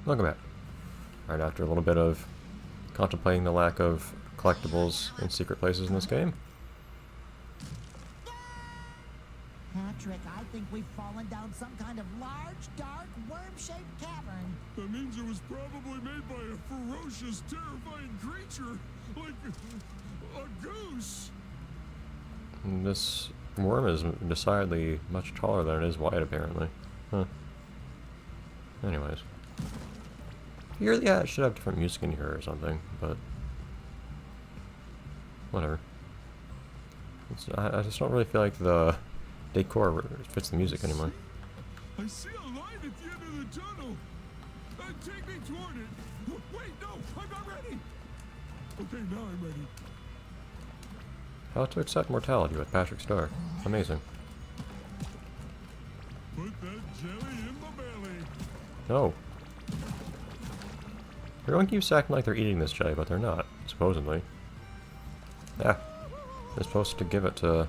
Welcome back. Right after a little bit of contemplating the lack of collectibles in secret places in this game. Patrick, I think we've fallen down some kind of large, dark, worm-shaped cavern. That means it was probably made by a ferocious, terrifying creature, like a goose. And this worm is decidedly much taller than it is wide, apparently. Huh. Anyways. Here, yeah, it should have different music in here or something, but whatever. I just don't really feel like the decor fits the music anymore. I see a light at the end of the tunnel. Take me toward it. Wait, no, I'm not ready. Okay, now I'm ready. How to accept mortality with Patrick Star. Amazing. Put that jelly in my belly. No. Everyone keeps acting like they're eating this jelly, but they're not, supposedly. Yeah. They're supposed to give it to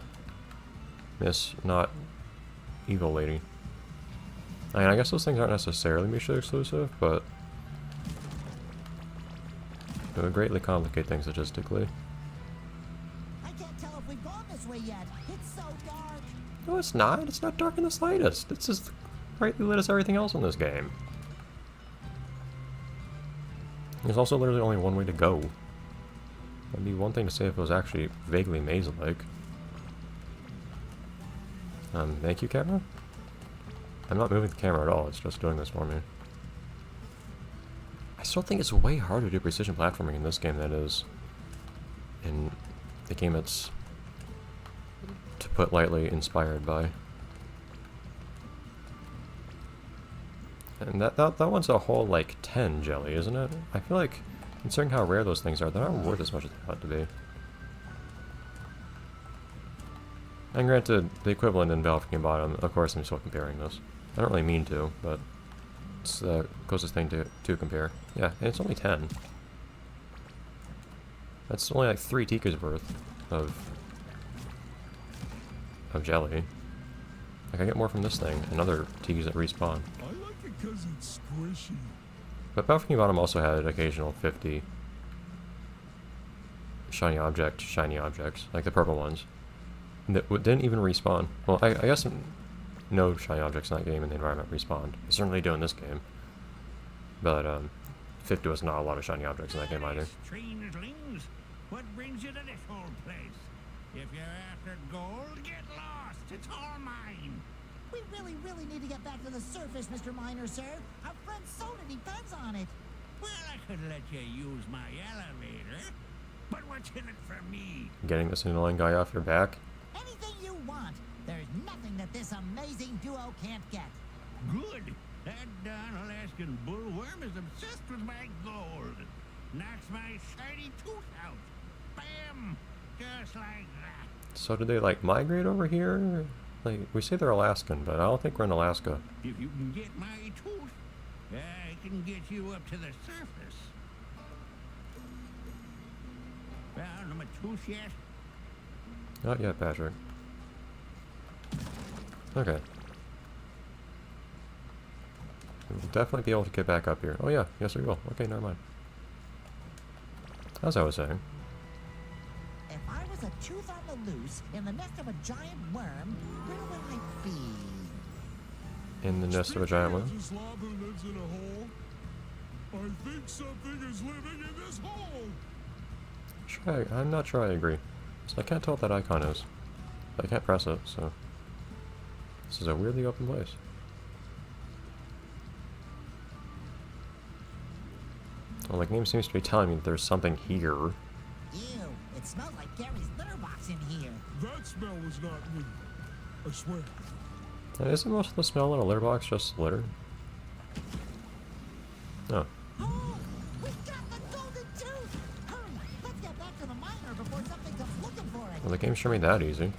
Miss Not Evil Lady. I mean, I guess those things aren't necessarily mutually exclusive, but it would greatly complicate things logistically. I can't tell if we've gone this way yet. It's so dark. No, it's not. It's not dark in the slightest. It's as brightly lit as everything else in this game. There's also literally only one way to go. That'd be one thing to say if it was actually vaguely maze-like. Thank you, camera? I'm not moving the camera at all, it's just doing this for me. I still think it's way harder to do precision platforming in this game than it is in the game it's, to put lightly, inspired by. And that one's a whole, like, 10 jelly, isn't it? I feel like, considering how rare those things are, they're not worth as much as they ought to be. And granted, the equivalent in Valkyrie Bottom, of course I'm still comparing this. I don't really mean to, but it's the closest thing to compare. Yeah, and it's only 10. That's only like 3 Tikas worth of jelly. Like, I get more from this thing and other Tikas that respawn. I like it because it's squishy. But Valkyrie Bottom also had an occasional 50 shiny objects, like the purple ones, that didn't even respawn. Well, I guess no shiny objects in that game in the environment respawned. They certainly do in this game. But 50 was not a lot of shiny objects in that game either. Strangelings, what brings you to this whole place? If you're after gold, get lost. It's all mine. We really need to get back to the surface, Mr. Miner, sir. Our friend's soda depends on it. Well, I could let you use my elevator, but what's in it for me? Getting this annoying guy off your back? Anything you want. There's nothing that this amazing duo can't get. Good. That darn Alaskan bullworm is obsessed with my gold. Knocks my shiny tooth out. Bam! Just like that. So did they, like, migrate over here? Like, we say they're Alaskan, but I don't think we're in Alaska. If you can get my tooth, I can get you up to the surface. Found my tooth yet? Not yet, Patrick. Okay. We'll definitely be able to get back up here. Oh yeah, yes we will. Okay, never mind. As I was saying. If I was a tooth on the loose in the nest of a giant worm, where would I be? In the nest of a giant worm? A slob who lives in a hole. I think something is living in this hole. I'm not sure I agree. So I can't tell what that icon is. I can't press it, so... This is a weirdly open place. Well, the game seems to be telling me that there's something here. Ew, it smells like Gary's litter box in here. That smell was not me. I swear. And isn't most of the smell in a litter box just litter? No. Oh, we got the golden tooth! Hurry, let's get back to the miner before something comes looking for it. Well, the game sure made that easy.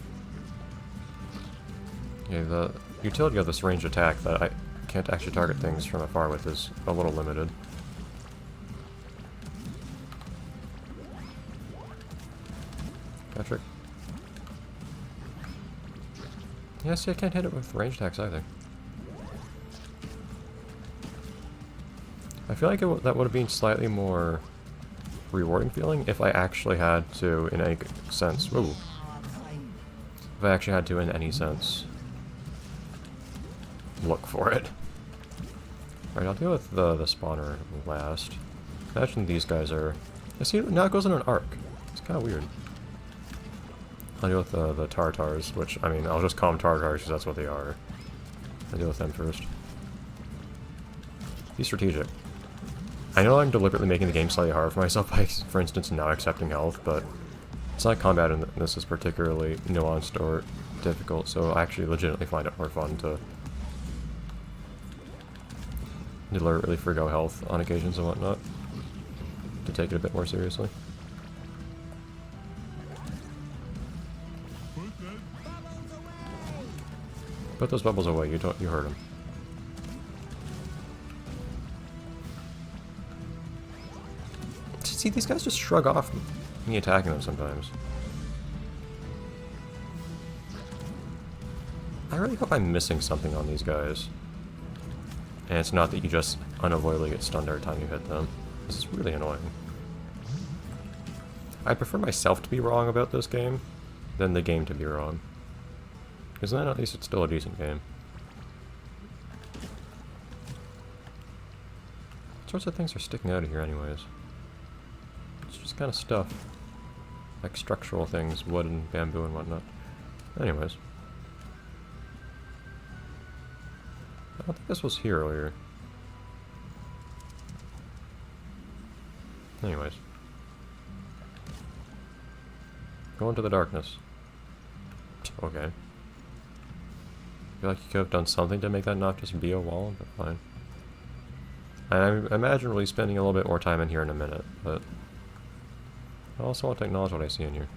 Okay, the utility of this ranged attack that I can't actually target things from afar with is a little limited. Patrick. Yeah, see, I can't hit it with range attacks either. I feel like that would have been slightly more rewarding feeling if I actually had to, in any sense, ooh, if I actually had to, in any sense, look for it. Alright, I'll deal with the spawner last. Imagine these guys are... I see, now it goes in an arc. It's kind of weird. I'll deal with the tartars, which, I mean, I'll just call them tartars because that's what they are. I'll deal with them first. Be strategic. I know I'm deliberately making the game slightly hard for myself by, for instance, not accepting health, but it's not combat in this is particularly nuanced or difficult, so I actually legitimately find it more fun to deliberately forgo health on occasions and whatnot, to take it a bit more seriously. Put those bubbles away. You heard them. See, these guys just shrug off me attacking them sometimes. I really hope I'm missing something on these guys. And it's not that you just unavoidably get stunned every time you hit them. This is really annoying. I prefer myself to be wrong about this game than the game to be wrong. Because then at least it's still a decent game. What sorts of things are sticking out of here anyways? It's just kind of stuff. Like structural things, wood and bamboo and whatnot. Anyways. I don't think this was here earlier. Anyways. Go into the darkness. Okay. I feel like you could have done something to make that not just be a wall, but fine. I imagine we'll be spending a little bit more time in here in a minute, but I also want to acknowledge what I see in here.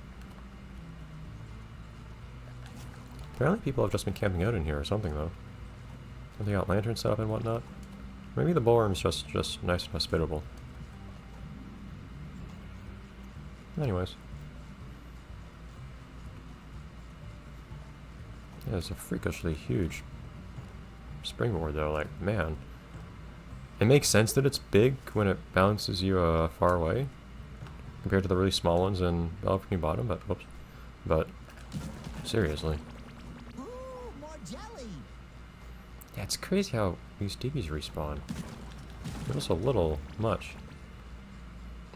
Apparently people have just been camping out in here or something, though. They got lanterns set up and whatnot. Maybe the ballroom's just nice and hospitable. Anyways. Yeah, it's a freakishly huge springboard, though. Like, man. It makes sense that it's big when it bounces you far away, compared to the really small ones in Balcony Bottom, but whoops. But seriously. Ooh, more jelly. Yeah, it's crazy how these DBs respawn. It was a little much.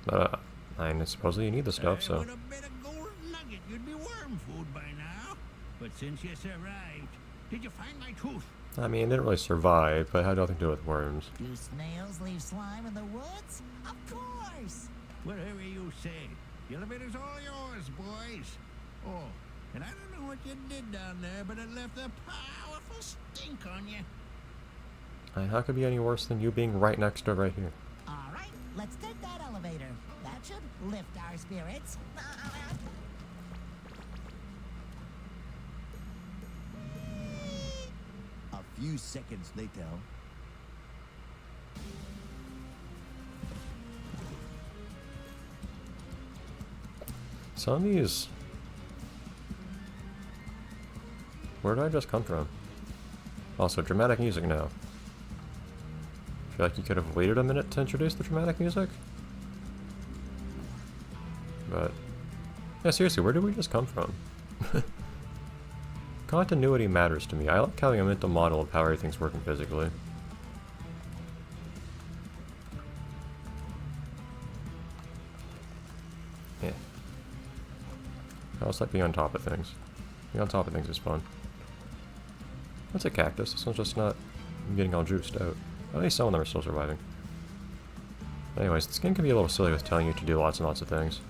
But I mean, supposedly you need the stuff, so. With a bit of gold nugget, you'd be worm food by now. But since you survived, did you find my tooth? I mean, it didn't really survive, but it had nothing to do with worms. Do snails leave slime in the woods? Of course. Whatever you say. The elevator's all yours, boys. Oh, and I don't know what you did down there, but it left a powerful stink on you. And how could it be any worse than you being right next to it right here? All right, let's take that elevator. That should lift our spirits. A few seconds later. Some of these... Where did I just come from? Also, dramatic music now. I feel like you could have waited a minute to introduce the dramatic music. But... yeah, seriously, where did we just come from? Continuity matters to me. I like having a mental model of how everything's working physically. Yeah. I also like being on top of things. Being on top of things is fun. That's a cactus. This one's just not getting all juiced out. At least some of them are still surviving. Anyways, this game can be a little silly with telling you to do lots and lots of things.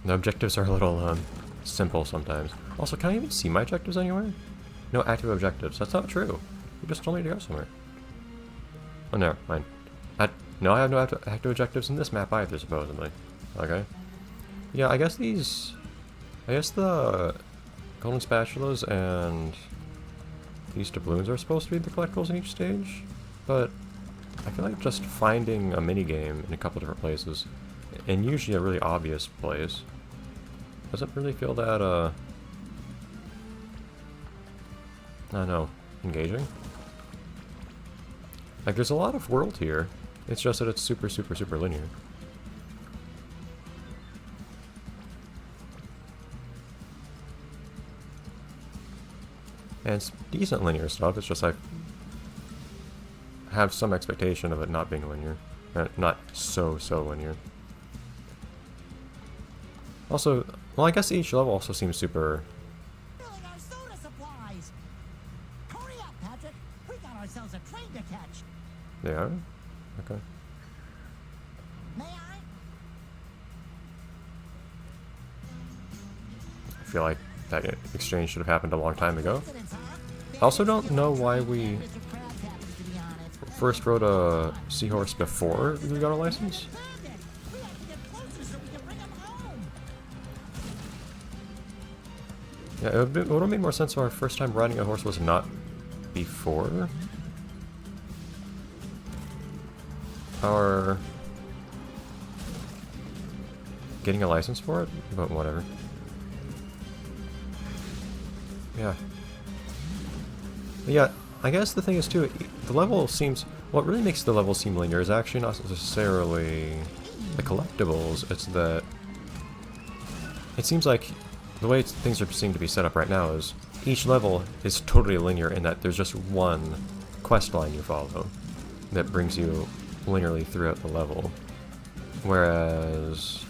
The objectives are a little, simple sometimes. Also, can I even see my objectives anywhere? No active objectives. That's not true. You just told me to go somewhere. Oh, never mind. No, I have no active objectives in this map either, supposedly. Okay. Yeah, I guess these... I guess the golden spatulas and these doubloons are supposed to be the collectibles in each stage, but I feel like just finding a minigame in a couple different places, and usually a really obvious place, doesn't really feel that, I don't know, engaging? Like, there's a lot of world here. It's just that it's super, super, super linear. And it's decent linear stuff, it's just I have some expectation of it not being linear. Not so linear. Also, well, I guess each level also seems super... Filling our soda supplies. Hurry up, Patrick. We got ourselves a train to catch. They are? Okay. May I? I feel like that exchange should have happened a long time ago. Accidents, huh? I also don't know why we Mr. Krabs happens to be on it. first rode a seahorse before we got a license. Bandit! We have to get closer so we can bring him home. Yeah, it would have made more sense if our first time riding a horse was not before our getting a license for it, but whatever. Yeah. But yeah, I guess the thing is too, the level seems, what really makes the level seem linear is actually not necessarily the collectibles, it's that it seems like the way things seem to be set up right now is each level is totally linear in that there's just one quest line you follow that brings you linearly throughout the level. Whereas...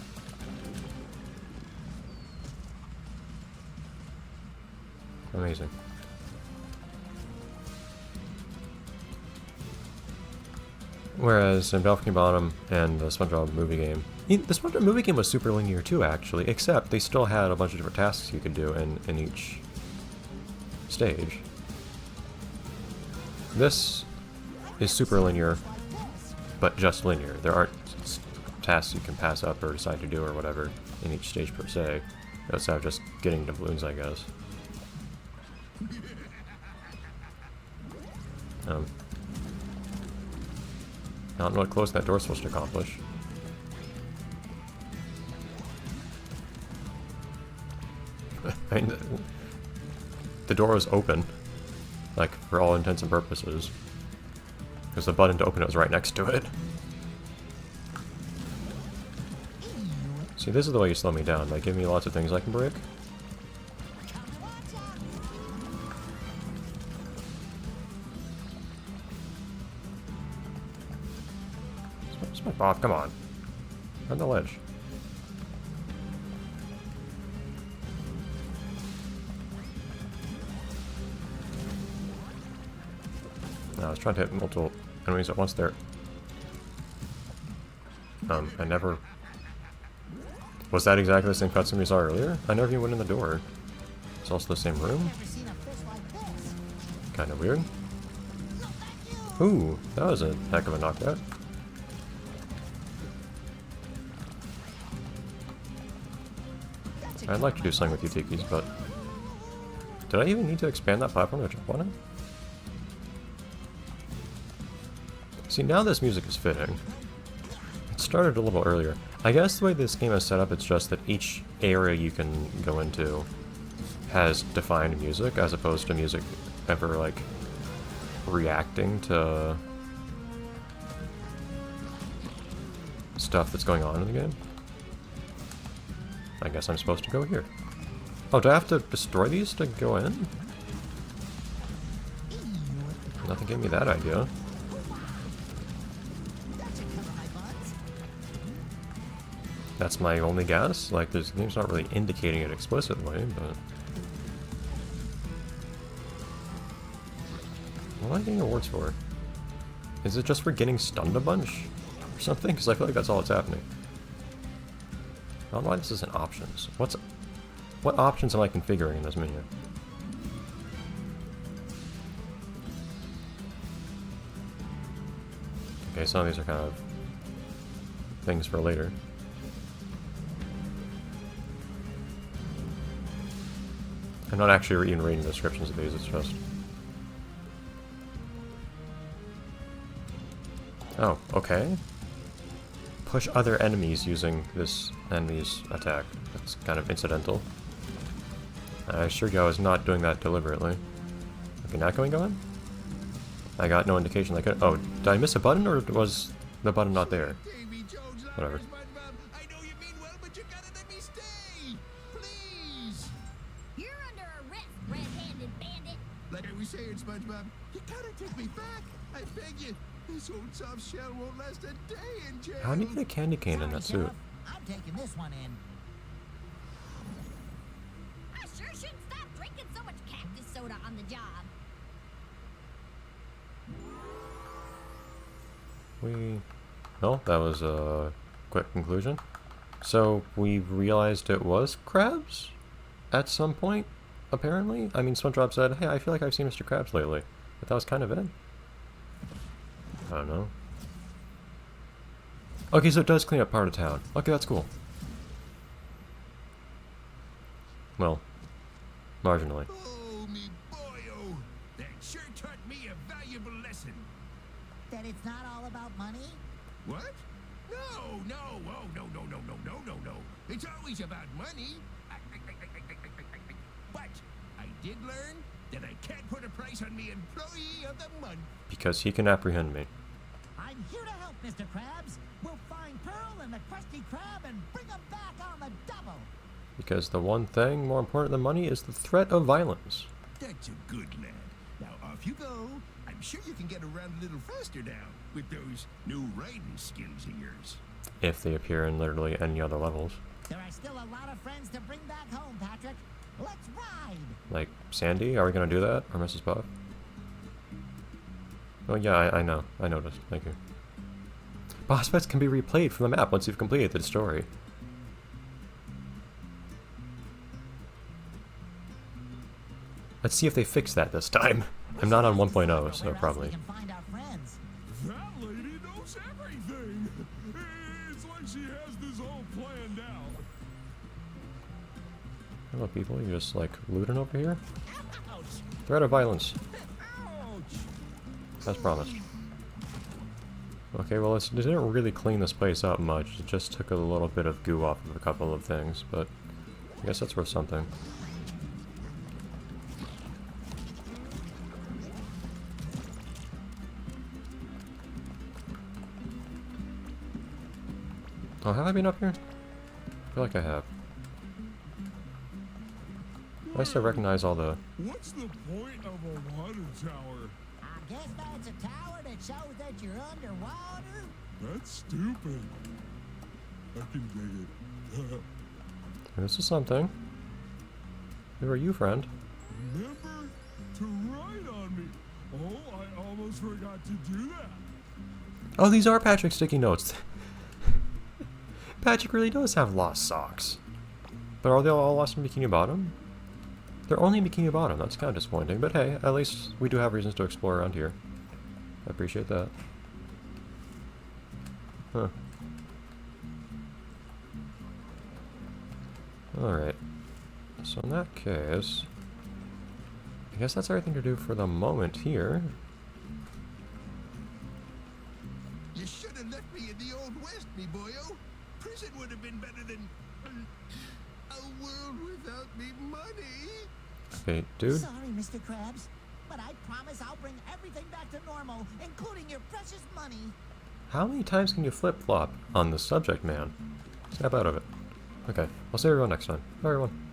Amazing. Whereas in Bikini Bottom and the SpongeBob movie game, the SpongeBob movie game was super linear too, actually, except they still had a bunch of different tasks you could do in each stage. This is super linear, but just linear. There aren't tasks you can pass up or decide to do or whatever in each stage per se, outside of just getting the balloons, I guess. I don't know what closing that door is supposed to accomplish. I mean, the door was open, like, for all intents and purposes. Because the button to open it was right next to it. See, this is the way you slow me down, by giving me lots of things I can break. Spongebob, come on. On the ledge. No, I was trying to hit multiple enemies at once there. I never... Was that exactly the same cutscene we saw earlier? I never even went in the door. It's also the same room? Never seen a fish like this. Kinda weird. No, thank you. Ooh, that was a heck of a knockout. I'd like to do something with you tikis, but... Did I even need to expand that platform to jump on it? See, now this music is fitting. It started a little earlier. I guess the way this game is set up, it's just that each area you can go into has defined music, as opposed to music ever, like, reacting to stuff that's going on in the game. I guess I'm supposed to go here. Oh, do I have to destroy these to go in? Nothing gave me that idea. That's my only guess. Like, this game's not really indicating it explicitly, but... What am I getting awards for? Is it just for getting stunned a bunch? Or something? Because I feel like that's all that's happening. I don't know why this isn't options. What options am I configuring in this menu? Okay, some of these are kind of things for later. I'm not actually even reading the descriptions of these, it's just... Oh, okay. Push other enemies using this enemy's attack. That's kind of incidental. I assure you I was not doing that deliberately. Okay, now can we go in? I got no indication I could. Oh, did I miss a button or was the button not there? Davy Jones, Whatever. SpongeBob. I know you mean well, but you gotta let me stay. Please. You're under arrest, red-handed bandit. Like I was saying, SpongeBob, you gotta take me back. I beg you. This old soft shell won't last a day in jail. How do you get a candy cane in Sorry, that suit? Sheriff. I'm taking this one in. I sure shouldn't stop drinking so much cactus soda on the job. No, that was a quick conclusion. So we realized it was Krabs at some point, apparently. I mean, SpongeBob said, "Hey, I feel like I've seen Mr. Krabs lately," but that was kind of it. I don't know. Okay, so it does clean up part of town. Okay, that's cool. Well, marginally. Oh, me boyo. That sure taught me a valuable lesson. That it's not all about money? What? No, no, oh, no. It's always about money. But I did learn that I can't put a price on me employee of the month. Because he can apprehend me. I'm here to help, Mr. Krabs. We'll find Pearl and the Krusty Krab and bring them back on the double. Because the one thing more important than money is the threat of violence. That's a good lad. Now off you go. I'm sure you can get around a little faster now with those new riding skills of yours. If they appear in literally any other levels. There are still a lot of friends to bring back home, Patrick. Let's ride. Like Sandy, are we gonna do that? Or Mrs. Puff? Oh yeah, I know. I noticed. Thank you. Boss fights can be replayed from the map once you've completed the story. Let's see if they fix that this time. I'm not on 1.0, so Where else probably. we can find our friends. That lady knows everything. It's like she has this all planned out. Hello people, you're just like looting over here? Ouch. Threat of violence, Ouch. as promised. Okay, well it didn't really clean this place up much, it just took a little bit of goo off of a couple of things, but I guess that's worth something. Oh, have I been up here? I feel like I have. I still recognize all the... What's the point of a water tower? I guess that's a tower that shows that you're underwater. That's stupid. I can dig it. This is something. Who are you, friend? Remember to write on me. Oh, I almost forgot to do that. Oh, these are Patrick's sticky notes. Patrick really does have lost socks. But are they all lost in Bikini Bottom? They're only in Bikini Bottom. That's kind of disappointing. But hey, at least we do have reasons to explore around here. I appreciate that. Huh. Alright. So in that case... I guess that's everything to do for the moment here. You should have left me in the Old West, me boyo. Prison would have been better than a world without me money. Okay, dude. Sorry, Mr. Krabs, but I promise I'll bring everything back to normal, including your precious money. How many times can you flip-flop on the subject, man? Snap out of it. Okay, I'll see everyone next time. Bye, everyone.